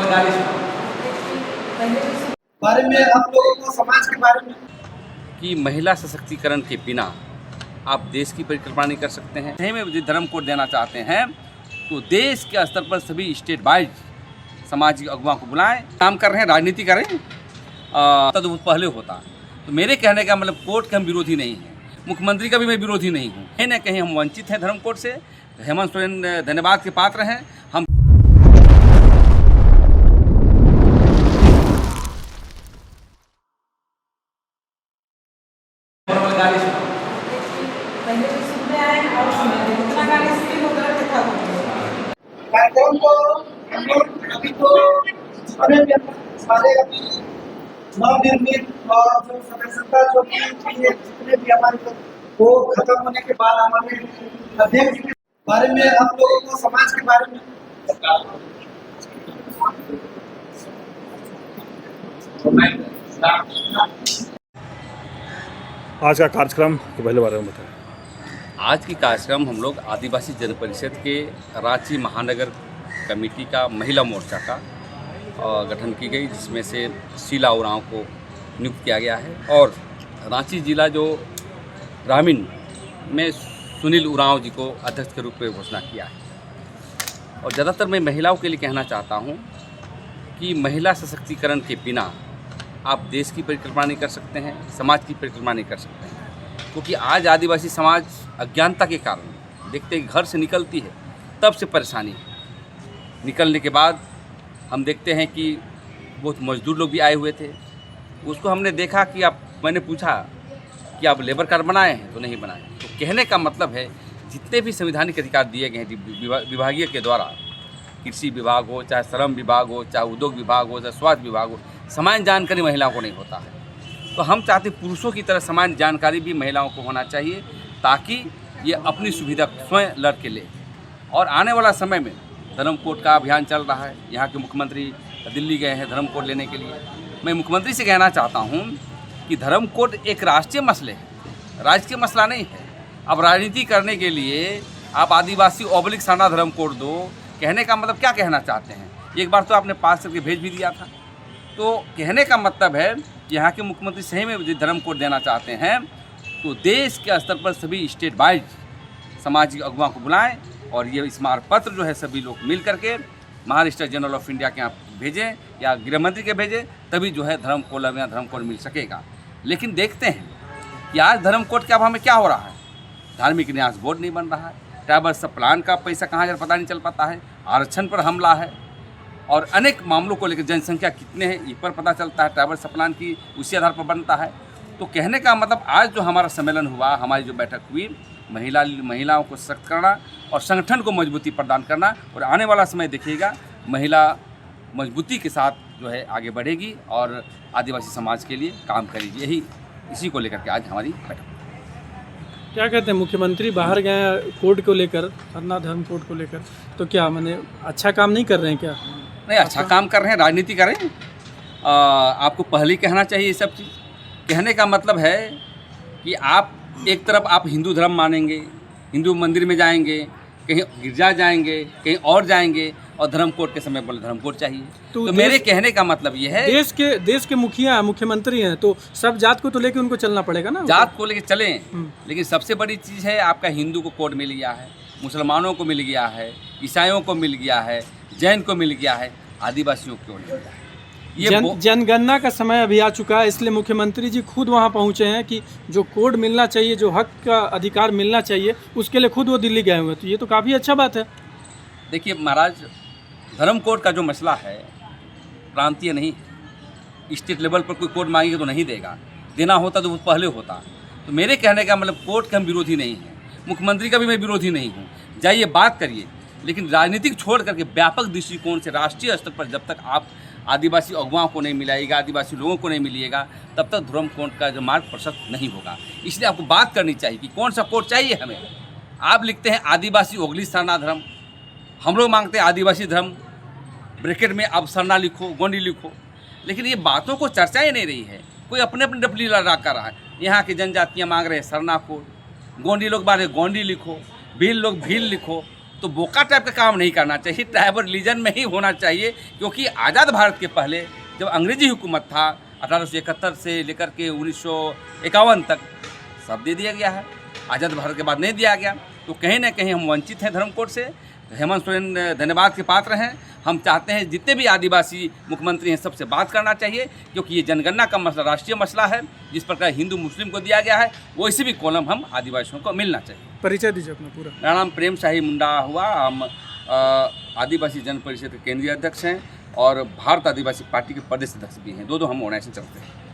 बारे में आप लोगों को समाज के बारे में कि महिला सशक्तिकरण के बिना आप देश की परिकल्पना नहीं कर सकते हैं। सही में यदि धर्म कोड देना चाहते हैं तो देश के स्तर पर सभी स्टेट वाइज सामाजिक अगुवाओं को बुलाएं, काम कर रहे हैं, राजनीति करें। तब पहले होता। तो मेरे कहने का मतलब कोर्ट के हम विरोधी नहीं हैं, मुख्यमंत्री का भी मैं विरोधी नहीं हूँ। कहीं ना कहीं हम वंचित हैं धर्म कोड से। हेमंत सोरेन धन्यवाद के पात्र हैं। हम कार्यक्रम को हम लोग अभी तो जितने भी सारे अभी नवनिर्मित और जो सदस्यता जो की जितने भी हमारे वो खत्म होने के बाद हमारे अध्यक्ष के बारे में आप लोगों को समाज के बारे में आज का कार्यक्रम के पहले बारे में बताएं। आज की कार्यक्रम हम लोग आदिवासी जन परिषद के रांची महानगर कमेटी का महिला मोर्चा का गठन की गई, जिसमें से शीला उरांव को नियुक्त किया गया है और रांची जिला जो ग्रामीण में सुनील उरांव जी को अध्यक्ष के रूप में घोषणा किया है। और ज़्यादातर मैं महिलाओं के लिए कहना चाहता हूँ कि महिला सशक्तिकरण के बिना आप देश की परिकल्पना नहीं कर सकते हैं, समाज की परिकल्पना नहीं कर सकते हैं। क्योंकि आज आदिवासी समाज अज्ञानता के कारण देखते हैं घर से निकलती है तब से परेशानी है। निकलने के बाद हम देखते हैं कि बहुत मजदूर लोग भी आए हुए थे। उसको हमने देखा कि मैंने पूछा कि आप लेबर कार्ड बनाए हैं, तो नहीं बनाए। तो कहने का मतलब है जितने भी संवैधानिक अधिकार दिए गए हैं विभागीय के द्वारा, कृषि विभाग हो, चाहे श्रम विभाग हो, चाहे उद्योग विभाग हो, चाहे स्वास्थ्य विभाग हो, सामान्य जानकारी महिलाओं को नहीं होता है। तो हम चाहते पुरुषों की तरह सामान्य जानकारी भी महिलाओं को होना चाहिए, ताकि ये अपनी सुविधा स्वयं लड़ के ले। और आने वाला समय में धर्म कोड का अभियान चल रहा है। यहाँ के मुख्यमंत्री दिल्ली गए हैं धर्म कोड लेने के लिए। मैं मुख्यमंत्री से कहना चाहता हूँ कि धर्म कोड एक राष्ट्रीय मसले है, राजकीय मसला नहीं है। अब राजनीति करने के लिए आप आदिवासी ओबलिक साना धर्म कोड दो, कहने का मतलब क्या कहना चाहते हैं? एक बार तो आपने पास करके भेज भी दिया था। तो कहने का मतलब है यहाँ के मुख्यमंत्री सही में यदि धर्म कोड देना चाहते हैं तो देश के स्तर पर सभी स्टेट वाइज सामाजिक अगुवाओं को बुलाएं और ये स्मारक पत्र जो है सभी लोग मिल करके महाराष्ट्र जनरल ऑफ इंडिया के यहाँ भेजें या गृह मंत्री के भेजें, तभी जो है धर्म कोड मिल सकेगा। लेकिन देखते हैं कि आज धर्म कोड के अभाव में क्या हो रहा है। धार्मिक न्यास बोर्ड नहीं बन रहा है, ट्राइबल सब प्लान का पैसा कहाँ जा पता नहीं चल पाता है, आरक्षण पर हमला है और अनेक मामलों को लेकर जनसंख्या कितने हैं इस पर पता चलता है, ट्राइबल सब प्लान की उसी आधार पर बनता है। तो कहने का मतलब आज जो हमारा सम्मेलन हुआ, हमारी जो बैठक हुई, महिलाओं को सशक्त करना और संगठन को मजबूती प्रदान करना, और आने वाला समय देखिएगा महिला मजबूती के साथ जो है आगे बढ़ेगी और आदिवासी समाज के लिए काम करेगी। यही इसी को लेकर के आज हमारी बैठक। क्या कहते हैं मुख्यमंत्री बाहर गए कोड को लेकर, सरना धर्म कोड को लेकर, तो क्या मैंने अच्छा काम नहीं कर रहे हैं क्या? नहीं, अच्छा काम कर रहे हैं, राजनीति करें। आपको पहले ही कहना चाहिए ये सब चीज़। कहने का मतलब है कि आप एक तरफ आप हिंदू धर्म मानेंगे, हिंदू मंदिर में जाएंगे, कहीं गिरजा जाएंगे, कहीं और जाएंगे और धर्म कोड के समय बोले धर्म कोड चाहिए। तो मेरे कहने का मतलब ये है देश के मुखिया हैं, मुख्यमंत्री हैं, तो सब जात को तो लेके उनको चलना पड़ेगा ना। जात को लेके चलें, लेकिन सबसे बड़ी चीज़ है आपका हिंदू को कोड मिल गया है, मुसलमानों को मिल गया है, ईसाइयों को मिल गया है, जैन को मिल गया है, आदिवासियों को नहीं मिला है। जनगणना का समय अभी आ चुका है, इसलिए मुख्यमंत्री जी खुद वहां पहुंचे हैं कि जो कोड मिलना चाहिए, जो हक का अधिकार मिलना चाहिए, उसके लिए खुद वो दिल्ली गए हुए। तो ये तो काफ़ी अच्छा बात है। देखिए महाराज, धर्म कोड का जो मसला है प्रांतीय नहीं है। स्टेट लेवल पर कोई कोड मांगेगा तो नहीं देगा, देना होता तो वो पहले होता। तो मेरे कहने का मतलब कोड के हम विरोधी नहीं हैं, मुख्यमंत्री का भी मैं विरोधी नहीं हूँ। जाइए बात करिए, लेकिन राजनीतिक छोड़ करके व्यापक दृष्टिकोण से राष्ट्रीय स्तर पर जब तक आप आदिवासी अगुवाओं को नहीं मिलाइएगा, आदिवासी लोगों को नहीं मिलिएगा, तब तक धर्म कोड का जो मार्ग प्रशस्त नहीं होगा। इसलिए आपको बात करनी चाहिए कि कौन सा कोड चाहिए हमें। आप लिखते हैं आदिवासी ओगली सरना धर्म, हम लोग मांगते हैं आदिवासी धर्म, ब्रैकेट में आप सरना लिखो, गोंडी लिखो। लेकिन ये बातों को चर्चा ही नहीं रही है, कोई अपने अपने डपली लड़ा कर रहा है। यहाँ की जनजातियाँ मांग रहे हैं सरना कोड, गोंडी लोग मांग रहे गोंडी लिखो, भील लोग भील लिखो। तो बोका टाइप का काम नहीं करना चाहिए, ट्राइबल रिलीजन में ही होना चाहिए। क्योंकि आज़ाद भारत के पहले जब अंग्रेजी हुकूमत था 1871 से लेकर के 1951 तक सब दे दिया गया है, आज़ाद भारत के बाद नहीं दिया गया। तो कहीं ना कहीं हम वंचित हैं धर्म कोड से। हेमंत सोरेन धन्यवाद के पात्र हैं। हम चाहते हैं जितने भी आदिवासी मुख्यमंत्री हैं सबसे बात करना चाहिए, क्योंकि ये जनगणना का मसला राष्ट्रीय मसला है। जिस प्रकार हिंदू मुस्लिम को दिया गया है वैसे भी कॉलम हम आदिवासियों को मिलना चाहिए। परिचय दीजिए अपना पूरा। मेरा नाम प्रेम शाही मुंडा हुआ। हम आदिवासी जन परिषद के केंद्रीय अध्यक्ष हैं और भारत आदिवासी पार्टी के प्रदेश अध्यक्ष भी हैं। दो हम ऑर्गेनाइजेशन चलते हैं।